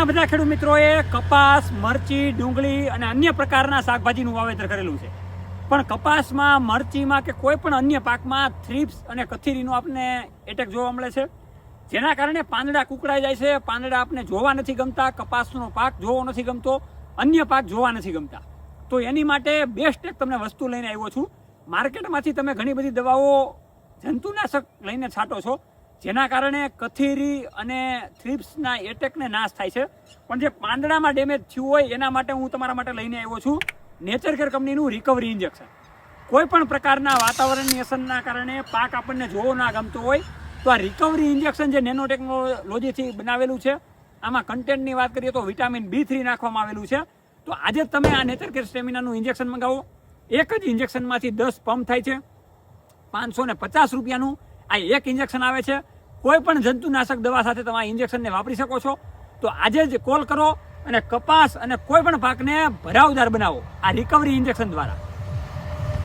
ઘણા બધા ખેડૂત મિત્રોએ કપાસ, મરચી, ડુંગળી અને અન્ય પ્રકારના શાકભાજીનું વાવેતર કરેલું છે, પણ કપાસમાં, મરચીમાં કે કોઈ પણ અન્ય પાકમાં થ્રિપ્સ અને કથીરીનો આપણને એટેક જોવા મળે છે, જેના કારણે પાંદડા કુકડાઈ જાય છે. પાંદડા આપણે જોવા નથી ગમતા, કપાસનો પાક જોવો નથી ગમતો, અન્ય પાક જોવા નથી ગમતા. તો એની માટે બેસ્ટ એક તમને વસ્તુ લઈને આવ્યો છું. માર્કેટમાંથી તમે ઘણી બધી દવાઓ જંતુનાશક લઈને છાંટો છો, જેના કારણે કથીરી અને થ્રિપ્સના એટેકને નાશ થાય છે, પણ જે પાંદડામાં ડેમેજ થયું હોય એના માટે હું તમારા માટે લઈને આવ્યો છું નેચરકેર કંપનીનું રિકવરી ઇન્જેક્શન. કોઈ પણ પ્રકારના વાતાવરણની અસરના કારણે પાક આપણને જોવો ના ગમતો હોય તો આ રિકવરી ઇન્જેક્શન જે નેનો ટેકનોલોજીથી બનાવેલું છે, આમાં કન્ટેન્ટની વાત કરીએ તો વિટામિન B3 નાખવામાં આવેલું છે. તો આજે તમે આ નેચરકેર સ્ટેમિનાનું ઇન્જેક્શન મંગાવો. એક જ ઇન્જેક્શનમાંથી 10 પંપ થાય છે. 550 રૂપિયાનું આ એક ઇન્જેક્શન આવે છે. કોઈ પણ જંતુનાશક દવા સાથે તમે આ ઇન્જેક્શનને વાપરી શકો છો. તો આજે જ કોલ કરો અને કપાસ અને કોઈ પણ પાકને ભરાવદાર બનાવો આ રિકવરી ઇન્જેક્શન દ્વારા.